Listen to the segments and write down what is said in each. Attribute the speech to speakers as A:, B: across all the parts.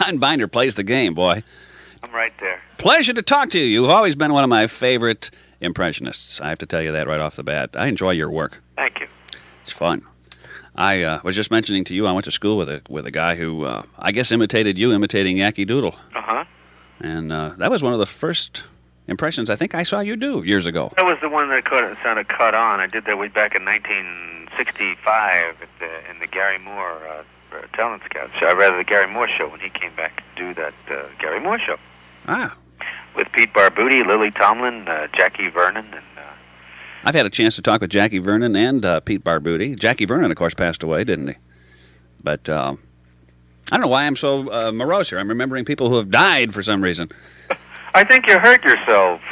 A: John Byner plays the game, boy.
B: I'm right there.
A: Pleasure to talk to you. You've always been one of my favorite impressionists. I have to tell you that right off the bat. I enjoy your work.
B: Thank you.
A: It's fun. I was just mentioning to you, I went to school with a guy who, I guess, imitated you, imitating Yankee Doodle.
B: Uh-huh.
A: And that was one of the first impressions I think I saw you do years ago.
B: That was the one that sounded cut on. I did that way back in 1965 in the Gary Moore Talent Scout show. Rather, the Gary Moore show, when he came back to do that Gary Moore show.
A: Ah.
B: With Pete Barbuti, Lily Tomlin, Jackie Vernon, and...
A: I've had a chance to talk with Jackie Vernon and Pete Barbuti. Jackie Vernon, of course, passed away, didn't he? But I don't know why I'm so morose here. I'm remembering people who have died for some reason.
B: I think you hurt yourself.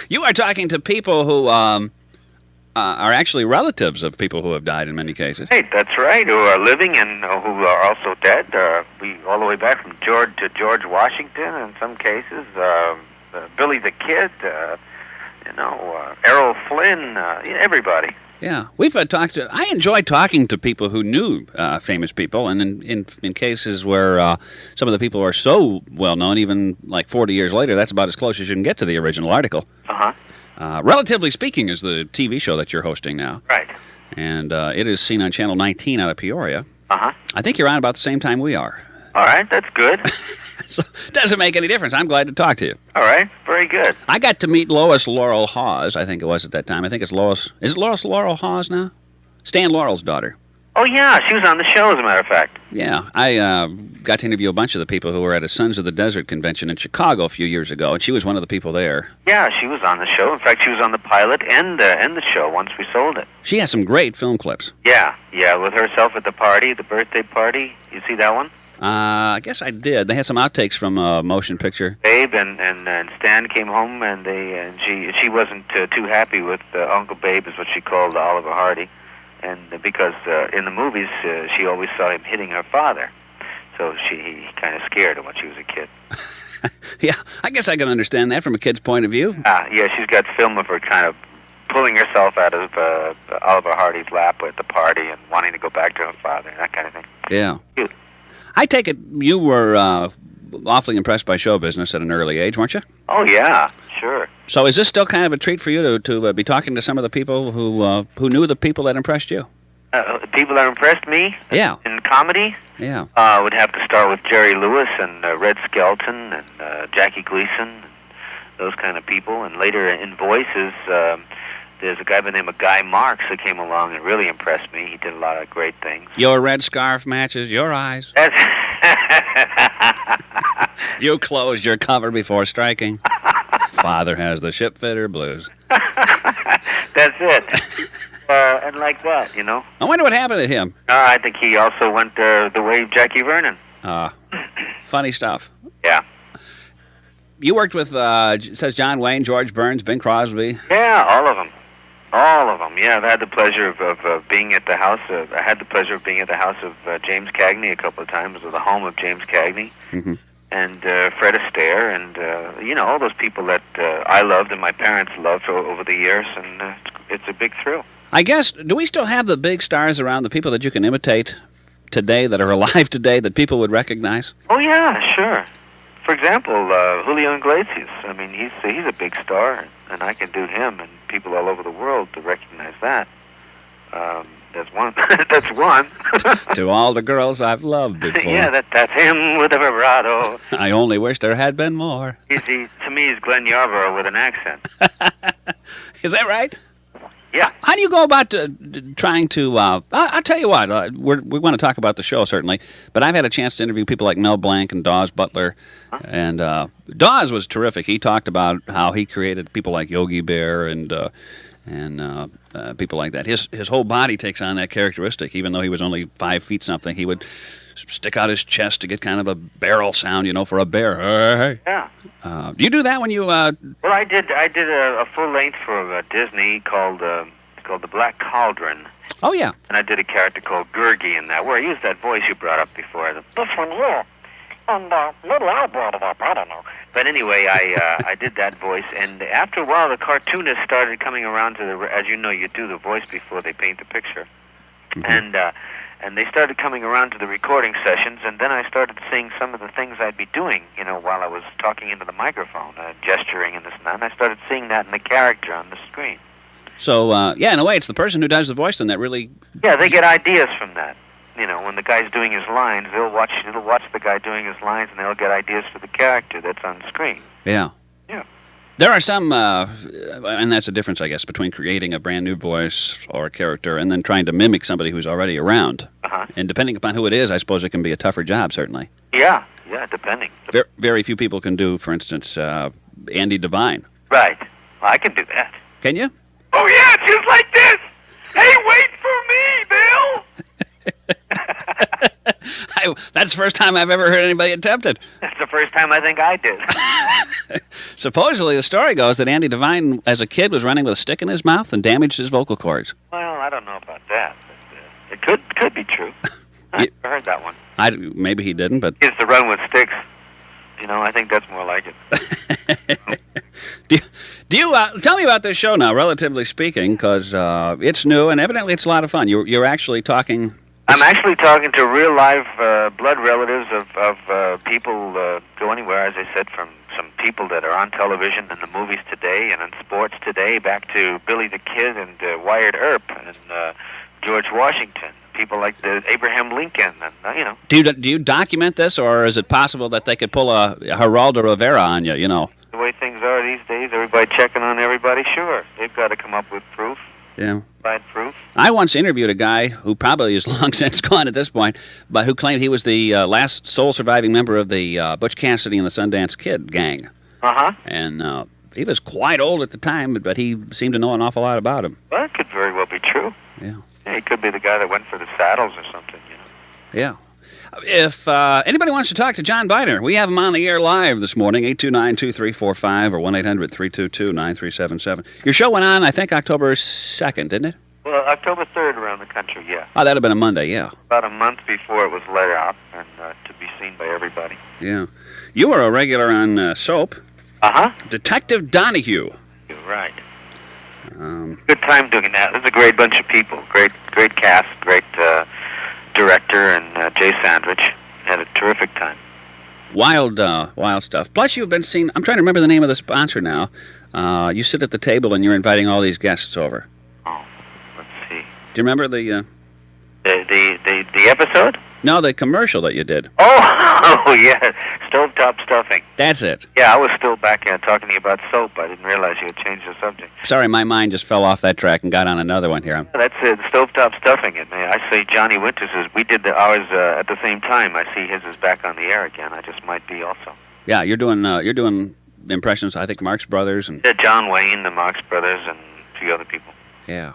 A: You are talking to people who are actually relatives of people who have died in many cases.
B: Hey, that's right, who are living and who are also dead. All the way back from George Washington in some cases, Billy the Kid, Errol Flynn, everybody.
A: Yeah, we've talked to. I enjoy talking to people who knew famous people, and in cases where some of the people are so well known, even like 40 years later, that's about as close as you can get to the original article. Relatively Speaking is the TV show that you're hosting now.
B: Right.
A: And it is seen on Channel 19 out of Peoria.
B: I
A: think you're on about the same time we are.
B: All right, that's good.
A: So it doesn't make any difference. I'm glad to talk to you.
B: All right, very good.
A: I got to meet Lois Laurel Hawes, I think it was at that time. I think it's Lois. Is it Lois Laurel Hawes now? Stan Laurel's daughter.
B: Oh, yeah, she was on the show, as a matter of fact.
A: Yeah, I got to interview a bunch of the people who were at a Sons of the Desert convention in Chicago a few years ago, and she was one of the people there.
B: Yeah, she was on the show. In fact, she was on the pilot and the show once we sold it.
A: She has some great film clips.
B: Yeah, with herself at the party, the birthday party. You see that one?
A: I guess I did. They had some outtakes from a motion picture.
B: Babe and Stan came home, and she wasn't too happy with Uncle Babe, is what she called Oliver Hardy, and because in the movies she always saw him hitting her father, so he kind of scared her when she was a kid.
A: Yeah, I guess I can understand that from a kid's point of view.
B: Yeah, she's got film of her kind of pulling herself out of Oliver Hardy's lap at the party and wanting to go back to her father and that kind of thing.
A: Yeah.
B: Cute.
A: I take it you were awfully impressed by show business at an early age, weren't you?
B: Oh, yeah, sure.
A: So is this still kind of a treat for you to be talking to some of the people who knew the people that impressed you?
B: People that impressed me?
A: Yeah.
B: In comedy?
A: Yeah.
B: Would have to start with Jerry Lewis and Red Skelton and Jackie Gleason, and those kind of people. And later in voices, there's a guy by the name of Guy Marks that came along and really impressed me. He did a lot of great things.
A: Your red scarf matches your eyes. You closed your cover before striking. Father has the ship fitter blues.
B: That's it. And like that, you know.
A: I wonder what happened to him.
B: I think he also went the way of Jackie Vernon.
A: Funny stuff.
B: Yeah.
A: You worked with, it says John Wayne, George Burns, Bing Crosby.
B: Yeah, all of them. All of them. Yeah, I've had the pleasure of being at the house. I had the pleasure of being at the house of James Cagney a couple of times, or the home of James Cagney, and Fred Astaire, and all those people that I loved and my parents loved over the years, and it's a big thrill. I
A: guess, do we still have the big stars around, the people that you can imitate today, that are alive today, that people would recognize? Oh, yeah, sure. For example, Julio Iglesias. I mean, he's a big star, and I can do him, and people all over the world to recognize that. That's one. That's one. To all the girls I've loved before.
B: Yeah, that's him with a vibrato.
A: I only wish there had been more.
B: To me, he's Glenn Yarborough with an accent.
A: Is that right?
B: Yeah.
A: How do you go about trying to... I'll tell you what, we want to talk about the show, certainly, but I've had a chance to interview people like Mel Blanc and Dawes Butler, and Dawes was terrific. He talked about how he created people like Yogi Bear and people like that. His whole body takes on that characteristic. Even though he was only 5 feet something, he would stick out his chest to get kind of a barrel sound, for a bear. Hey. Yeah. Do you do that when you... Well, I did a full length for Disney called The Black Cauldron. Oh, yeah. And I did a character called Gurgi in that, where I used that voice you brought up before. This one here. And maybe I brought it up, I don't know. But anyway, I did that voice, and after a while, the cartoonists started coming around to as you know, you do the voice before they paint the picture. Mm-hmm.
B: And they started coming around to the recording sessions, and then I started seeing some of the things I'd be doing, while I was talking into the microphone, gesturing and this and that, and I started seeing that in the character on the screen.
A: So, in a way, it's the person who does the voice then that really...
B: Yeah, they get ideas from that. When the guy's doing his lines, they'll watch the guy doing his lines, and they'll get ideas for the character that's on the screen.
A: Yeah.
B: Yeah.
A: There are some, and that's the difference, I guess, between creating a brand new voice or a character and then trying to mimic somebody who's already around.
B: Uh-huh.
A: And depending upon who it is, I suppose it can be a tougher job, certainly.
B: Yeah, depending.
A: Very few people can do, for instance, Andy Devine.
B: Right. Well, I can do that.
A: Can you?
B: Oh, yeah, just like this. Hey, wait for me, Bill.
A: That's the first time I've ever heard anybody attempt it.
B: That's the first time I think I did.
A: Supposedly, the story goes that Andy Devine, as a kid, was running with a stick in his mouth and damaged his vocal cords.
B: Well, I don't know about that. But, it could be true. I heard that one.
A: Maybe he didn't, but...
B: Kids to run with sticks. I think that's more like
A: it. Do you tell me about this show now, relatively speaking, because it's new and evidently it's a lot of fun. You're actually talking...
B: I'm actually talking to real live blood relatives of people go anywhere, as I said, from some people that are on television and the movies today and in sports today, back to Billy the Kid and Wyatt Earp and George Washington, people like Abraham Lincoln, and
A: Do you document this, or is it possible that they could pull a Geraldo Rivera on you?
B: The way things are these days, everybody checking on everybody. Sure, they've got to come up with proof.
A: Yeah.
B: Proof.
A: I once interviewed a guy who probably is long since gone at this point, but who claimed he was the last sole surviving member of the Butch Cassidy and the Sundance Kid gang.
B: Uh-huh.
A: And he was quite old at the time, but he seemed to know an awful lot about him.
B: Well, that could very well be true.
A: Yeah.
B: He could be the guy that went for the saddles or something,
A: Yeah. If anybody wants to talk to John Byner, we have him on the air live this morning, 829-2345 or 1-800-322-9377. Your show went on, I think, October 2nd, didn't it?
B: Well, October 3rd around the country, yeah.
A: Oh, that'd have been a Monday, yeah.
B: About a month before it was let out and to be seen by everybody.
A: Yeah. You were a regular on Soap.
B: Uh-huh.
A: Detective Donahue.
B: You're right. Good time doing that. There's a great bunch of people. Great cast, great director, and Jay Sandrich. Had a terrific time.
A: Wild stuff. Plus, you've been seen... I'm trying to remember the name of the sponsor now. You sit at the table and you're inviting all these guests over.
B: Oh, let's see.
A: Do you remember the
B: episode?
A: No, the commercial that you did.
B: Oh, yeah. Stovetop stuffing.
A: That's it.
B: Yeah, I was still back talking to you about soap. I didn't realize you had changed the subject.
A: Sorry, my mind just fell off that track and got on another one here.
B: That's it, stovetop stuffing. And I see Johnny Winters we did ours at the same time. I see his is back on the air again. I just might be also.
A: Yeah, you're doing impressions. I think Marx Brothers and
B: John Wayne, the Marx Brothers, and a few other people.
A: Yeah.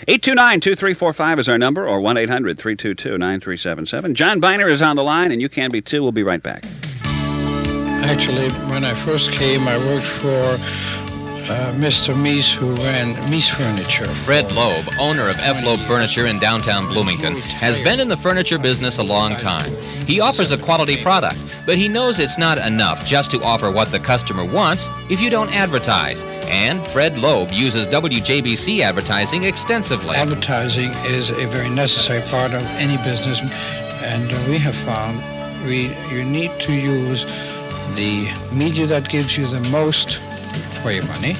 A: 829-2345 is our number, or 1-800-322-9377. John Byner is on the line, and you can be too. We'll be right back.
C: Actually, when I first came, I worked for Mr. Meese, who ran Meese Furniture.
D: Fred Loeb, owner of F. Loeb Furniture in downtown Bloomington, has been in the furniture business a long time. He offers a quality product, but he knows it's not enough just to offer what the customer wants if you don't advertise. And Fred Loeb uses WJBC advertising extensively.
C: Advertising is a very necessary part of any business, and we have found you need to use the media that gives you the most for your money,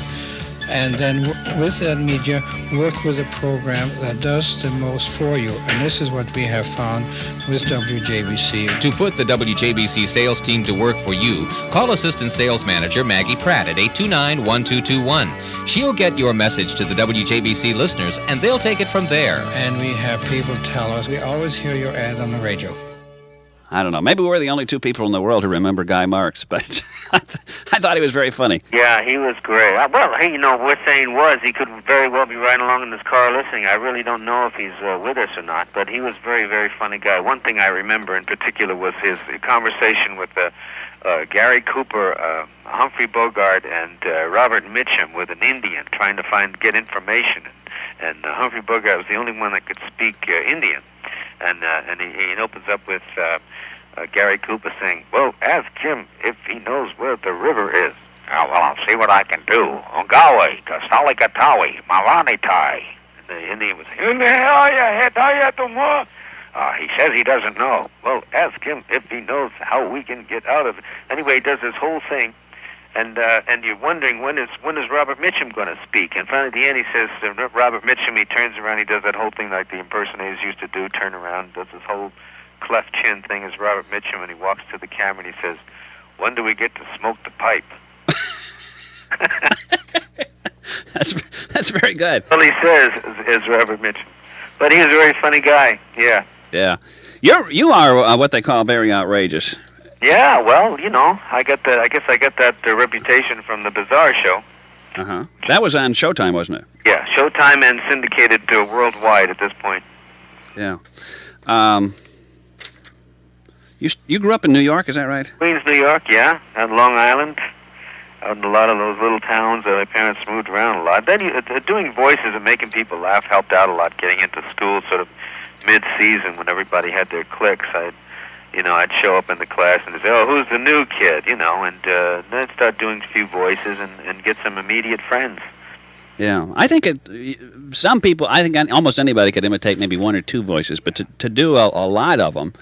C: and then with that media, work with a program that does the most for you. And this is what we have found with WJBC.
D: To put the WJBC sales team to work for you, call Assistant Sales Manager Maggie Pratt at 829-1221. She'll get your message to the WJBC listeners, and they'll take it from there.
C: And we have people tell us, we always hear your ad on the radio.
A: I don't know. Maybe we're the only two people in the world who remember Guy Marks, but I thought he was very funny.
B: Yeah, he was great. Well, hey, we're saying he could very well be riding along in this car listening. I really don't know if he's with us or not, but he was a very, very funny guy. One thing I remember in particular was his conversation with Gary Cooper, Humphrey Bogart, and Robert Mitchum with an Indian trying to get information. And Humphrey Bogart was the only one that could speak Indian. And he opens up with Gary Cooper saying, "Well, ask Jim if he knows where the river is." "Oh, well, I'll see what I can do. Ongawe, Kasalikatawi, Malanitai." And the Indian was saying, "In the hell, you hit, He says he doesn't know. Well, ask him if he knows how we can get out of it. Anyway, he does this whole thing, and you're wondering when is Robert Mitchum going to speak? And finally, at the end, he says, Robert Mitchum, he turns around, he does that whole thing like the impersonators used to do, turn around, does this whole cleft chin thing as Robert Mitchum, and he walks to the camera and he says, when do we get to smoke the pipe?
A: That's very good.
B: Well, he says is Robert Mitchum. But he was a very funny guy, yeah.
A: Yeah. You are what they call very outrageous.
B: Yeah, well, you know, I guess I got that reputation from the Bizarre Show.
A: Uh-huh. That was on Showtime, wasn't it?
B: Yeah, Showtime and syndicated worldwide at this point.
A: Yeah. You grew up in New York, is that right?
B: Queens, New York, yeah. On Long Island. Out in a lot of those little towns that my parents moved around a lot. Then doing voices and making people laugh helped out a lot. Getting into school sort of mid-season when everybody had their cliques, I'd show up in the class and say, "Oh, who's the new kid?" You know, and then I'd start doing a few voices and get some immediate friends.
A: Yeah, I think some people, I think almost anybody could imitate maybe one or two voices, but to do a lot of them,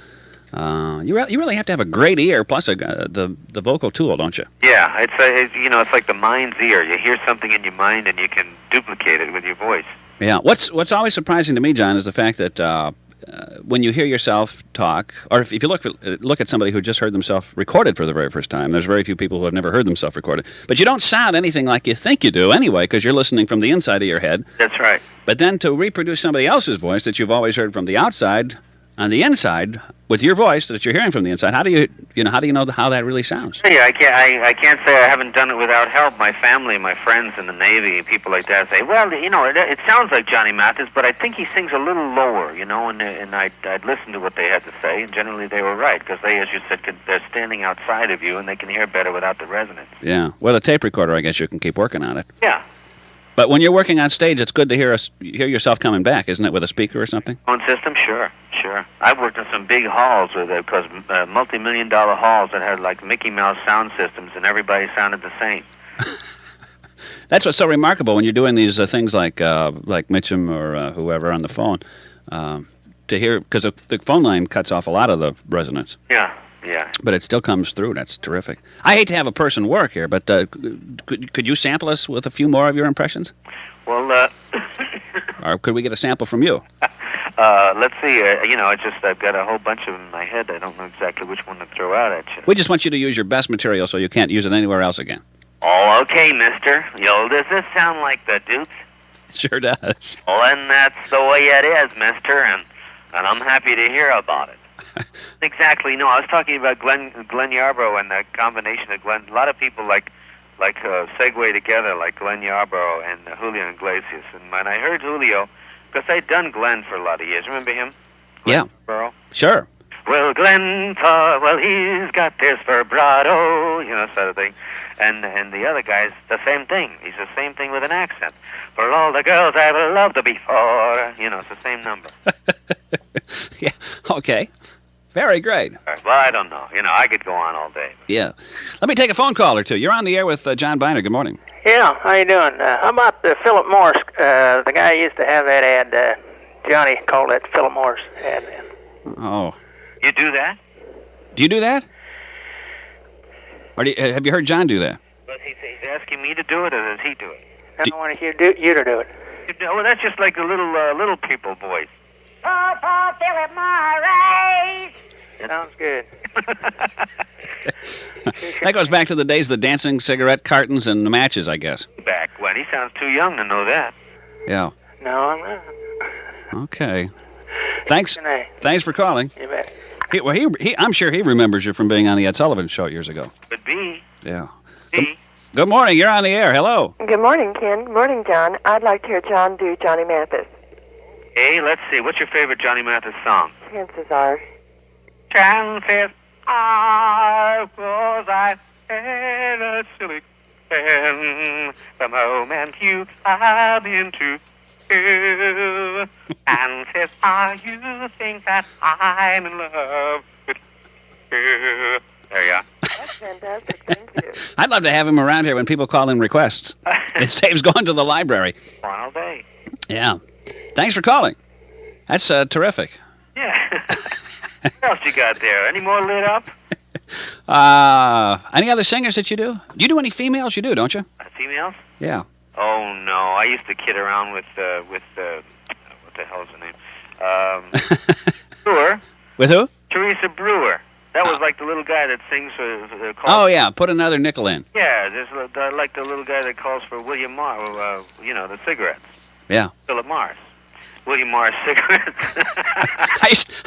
A: you really have to have a great ear plus the vocal tool, don't you?
B: Yeah, it's like the mind's ear. You hear something in your mind and you can duplicate it with your voice.
A: Yeah. What's always surprising to me, John, is the fact that when you hear yourself talk, or if you look at somebody who just heard themselves recorded for the very first time, there's very few people who have never heard themselves recorded. But you don't sound anything like you think you do anyway, because you're listening from the inside of your head.
B: That's right.
A: But then to reproduce somebody else's voice that you've always heard from the outside on the inside with your voice that you're hearing from the inside, how do you know how that really sounds?
B: Yeah, I can't say I haven't done it without help. My family, my friends in the Navy, people like that say, well, it sounds like Johnny Mathis, but I think he sings a little lower, and I'd listen to what they had to say, and generally they were right, because they, as you said, they're standing outside of you, and they can hear better without the resonance.
A: Yeah, well, a tape recorder, I guess you can keep working on it.
B: Yeah.
A: But when you're working on stage, it's good to hear yourself coming back, isn't it, with a speaker or something?
B: Phone system, sure. I've worked in some big halls because multi-million-dollar halls that had like Mickey Mouse sound systems, and everybody sounded the same.
A: That's what's so remarkable when you're doing these things like Mitchum or whoever on the phone, to hear, because the phone line cuts off a lot of the resonance.
B: Yeah.
A: But it still comes through. That's terrific. I hate to have a person work here, but could you sample us with a few more of your impressions?
B: Well,
A: or could we get a sample from you?
B: Let's see. I've got a whole bunch of them in my head. I don't know exactly which one to throw out at you.
A: We just want you to use your best material so you can't use it anywhere else again.
B: Oh, okay, mister. Does this sound like the Dukes?
A: Sure does.
B: Well, then that's the way it is, mister, and I'm happy to hear about it. Exactly. No, I was talking about Glenn Yarbrough and the combination of Glenn. A lot of people like segue together, like Glenn Yarbrough and Julio Iglesias. And when I heard Julio, because I'd done Glenn for a lot of years. Remember him? Glenn Yarbrough?
A: Sure.
B: Well, Glenn thought, well, he's got this vibrato, sort of thing. And the other guy's the same thing. He's the same thing with an accent. For all the girls I've loved before, it's the same number.
A: Yeah, okay. Very great.
B: Right, well, I don't know. I could go on all day.
A: Yeah. Let me take a phone call or two. You're on the air with John Byner. Good morning.
E: Yeah, how you doing? How about Philip Morris? The guy used to have that ad. Johnny called that Philip Morris ad.
A: Oh.
B: You do that?
A: Do you do that? Or have you heard John do that?
B: Well, he's asking me to do it, or does he do it?
E: I want to hear you to do it.
B: Well, that's just like the little people voice.
E: Oh, Philip Morris. Sounds good.
A: That goes back to the days of the dancing cigarette cartons and the matches, I guess.
B: Back when. He sounds too young to know that.
A: Yeah.
E: No, I'm not.
A: Okay. Thanks for calling.
E: You bet.
A: I'm sure he remembers you from being on the Ed Sullivan Show years ago.
B: Could be.
A: Yeah.
B: Be.
A: Good morning. You're on the air. Hello.
F: Good morning, Ken. Good morning, John. I'd like to hear John do Johnny Mathis.
B: Hey, let's see. What's your favorite Johnny Mathis song?
F: Chances are.
B: Chances are, was I had a silly pen the moment you come into you. Chances are you think that I'm in love with you. There you are.
F: That's fantastic. Thank you.
A: I'd love to have him around here when people call in requests. It saves going to the library.
B: All day.
A: Yeah. Thanks for calling. That's terrific.
B: Yeah. What else you got there? Any more lit up?
A: Any other singers that you do? Do you do any females? You do, don't you?
B: Females?
A: Yeah.
B: Oh no, I used to kid around with what the hell's her name? Brewer.
A: With who?
B: Teresa Brewer. That was like the little guy that sings for.
A: Oh yeah, put another nickel in.
B: Yeah, there's like the little guy that calls for William Morris. The cigarettes.
A: Yeah.
B: Philip Morris. William Morris cigarettes.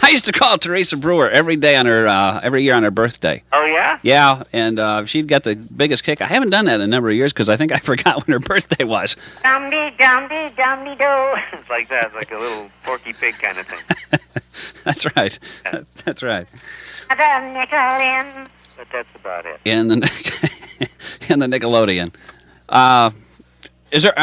A: I used to call Teresa Brewer every day on her every year on her birthday.
B: Oh yeah?
A: Yeah, and she'd get the biggest kick. I haven't done that in a number of years because I think I forgot when her birthday was.
B: Dum-dee-dum-dee-dum-dee-do. It's like that. It's like a little Porky Pig kind of thing.
A: That's right. That's right.
B: But that's about it.
A: In the Nickelodeon. Are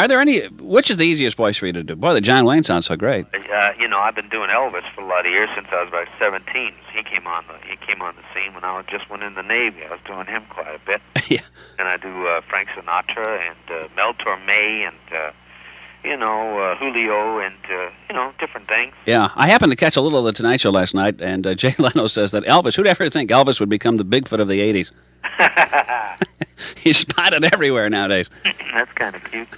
A: there any? Which is the easiest voice for you to do? Boy, the John Wayne sounds so great.
B: I've been doing Elvis for a lot of years since I was about 17. He came on the scene when I just went in the Navy. I was doing him quite a bit.
A: Yeah.
B: And I do Frank Sinatra and Mel Torme and Julio and different things.
A: Yeah, I happened to catch a little of the Tonight Show last night, and Jay Leno says that Elvis. Who'd ever think Elvis would become the Bigfoot of the '80s? He's spotted everywhere nowadays.
B: That's kind of cute.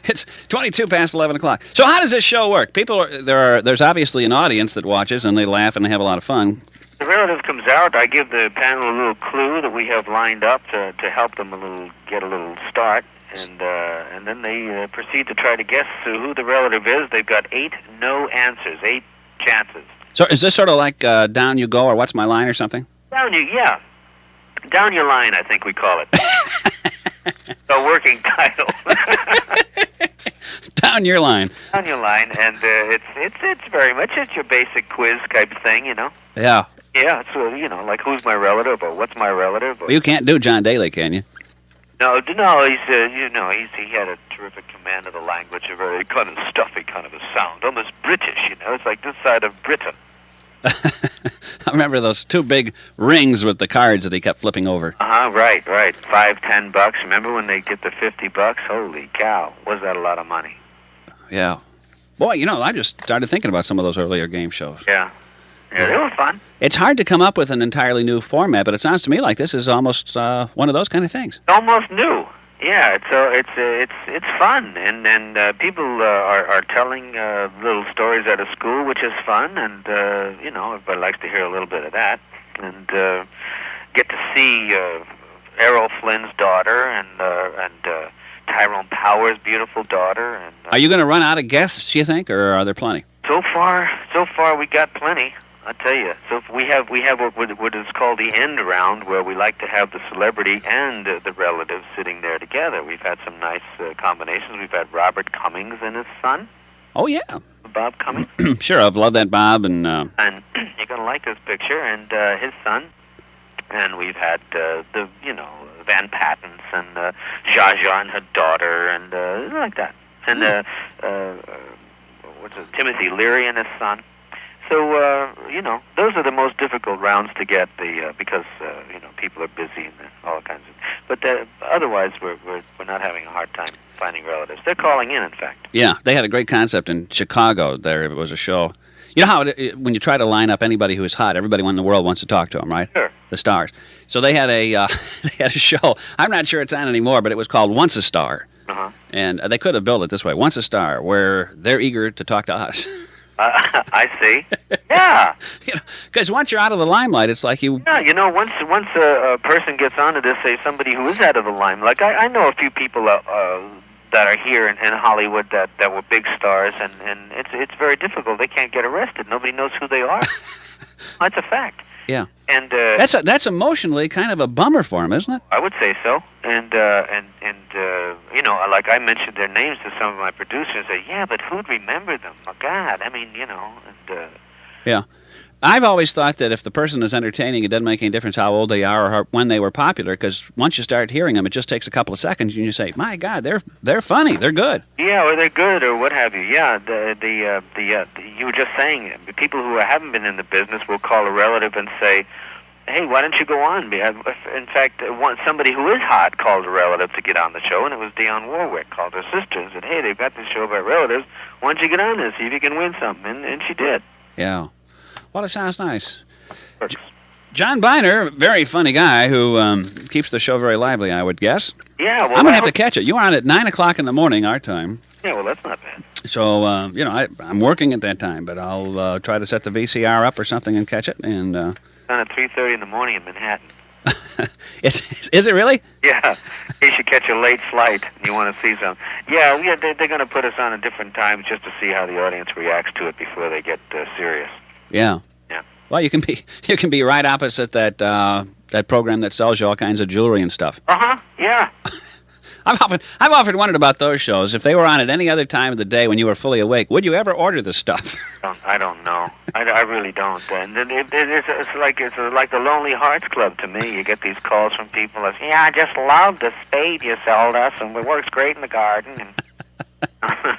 A: It's 22 past 11 o'clock. So how does this show work? There's obviously an audience that watches, and they laugh, and they have a lot of fun.
B: The relative comes out. I give the panel a little clue that we have lined up to help them get a little start, and then they proceed to try to guess who the relative is. They've got 8 no answers, 8 chances.
A: So is this sort of like Down You Go or What's My Line or something?
B: Yeah. Down Your Line, I think we call it. A working title.
A: Down Your Line.
B: Down Your Line, and it's very much it's your basic quiz type of thing,
A: Yeah.
B: Yeah, it's like who's my relative or what's my relative. Or,
A: well, you can't do John Daly, can you?
B: No, he's he had a terrific command of the language, a very kind of stuffy kind of a sound, almost British. It's like this side of Britain.
A: I remember those 2 big rings with the cards that he kept flipping over.
B: Right. $5-10. Remember when they get the $50? Holy cow, was that a lot of money?
A: Yeah. Boy, I just started thinking about some of those earlier game shows.
B: Yeah, they were fun.
A: It's hard to come up with an entirely new format, but it sounds to me like this is almost one of those kind of things.
B: Almost new. Yeah, it's fun, and people are telling little stories out of school, which is fun, and everybody likes to hear a little bit of that, and get to see Errol Flynn's daughter and Tyrone Power's beautiful daughter. And
A: are you going to run out of guests, you think, or are there plenty?
B: So far we got plenty. I tell you. So we have what is called the end round, where we like to have the celebrity and the relatives sitting there together. We've had some nice combinations. We've had Robert Cummings and his son.
A: Oh yeah,
B: Bob Cummings.
A: Sure, I've loved that Bob, and
B: you're gonna like this picture and his son. And we've had the Van Pattens and Zsa Zsa and her daughter and like that. And Timothy Leary and his son. So, those are the most difficult rounds to get because people are busy and all kinds of. But otherwise, we're not having a hard time finding relatives. They're calling in fact.
A: Yeah, they had a great concept in Chicago. There it was a show. You know how when you try to line up anybody who is hot, everybody in the world wants to talk to them, right?
B: Sure.
A: The stars. So they had a show. I'm not sure it's on anymore, but it was called Once a Star. And they could have built it this way: Once a Star, where they're eager to talk to us.
B: I see. Yeah.
A: Because once you're out of the limelight, it's like you...
B: Yeah, once a person gets onto this, say somebody who is out of the limelight, like I know a few people that are here in Hollywood that were big stars, and it's very difficult. They can't get arrested. Nobody knows who they are. That's a fact.
A: Yeah.
B: And
A: that's emotionally kind of a bummer for them, isn't it?
B: I would say so. And like I mentioned their names to some of my producers. Say, yeah, but who'd remember them? Oh God, I mean,
A: Yeah. I've always thought that if the person is entertaining, it doesn't make any difference how old they are or when they were popular, because once you start hearing them, it just takes a couple of seconds, and you say, "My God, they're funny, they're good."
B: Yeah, or they're good, or what have you. Yeah, you were just saying, the people who haven't been in the business will call a relative and say, "Hey, why don't you go on?" In fact, somebody who is hot called a relative to get on the show, and it was Dionne Warwick. Called her sister and said, "Hey, they've got this show about relatives. Why don't you get on this? See if you can win something?" And she did.
A: Yeah. Well, it sounds nice.
B: Works.
A: John Byner, very funny guy who keeps the show very lively, I would guess.
B: Yeah, well,
A: I'm going to have to catch it. You are on at 9 o'clock in the morning, our time.
B: Yeah, well, that's not bad.
A: So, I'm working at that time, but I'll try to set the VCR up or something and catch it. And
B: On at 3:30 in the morning in Manhattan.
A: Is it really?
B: Yeah, in case you catch a late flight and you want to see something. Yeah, they're going to put us on at different times just to see how the audience reacts to it before they get serious.
A: Yeah.
B: Yeah.
A: Well, you can be right opposite that program that sells you all kinds of jewelry and stuff.
B: Yeah.
A: I've often wondered about those shows. If they were on at any other time of the day when you were fully awake, would you ever order the stuff?
B: I don't know. I really don't. And it's like the Lonely Hearts Club to me. You get these calls from people that say, "Yeah, I just love the spade you sold us, and it works great in the garden." And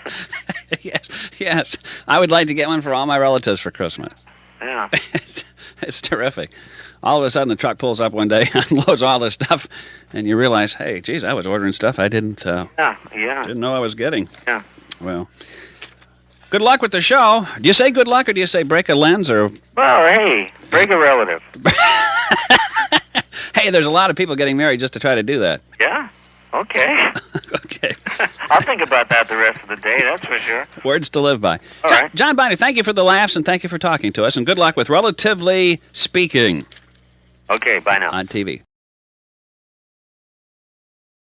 A: Yes. I would like to get one for all my relatives for Christmas.
B: yeah.
A: It's terrific. All of a sudden, the truck pulls up one day, unloads all this stuff, and you realize, hey, geez, I was ordering stuff I didn't know I was getting.
B: Yeah.
A: Well, good luck with the show. Do you say good luck, or do you say break a lens, or?
B: Well, hey, break a relative.
A: Hey, there's a lot of people getting married just to try to do that.
B: Yeah. Okay.
A: Okay.
B: I'll think about that the rest of the day, that's for sure.
A: Words to live by.
B: All right.
A: John Byner, thank you for the laughs, and thank you for talking to us, and good luck with Relatively Speaking
B: Okay, bye now.
A: on TV.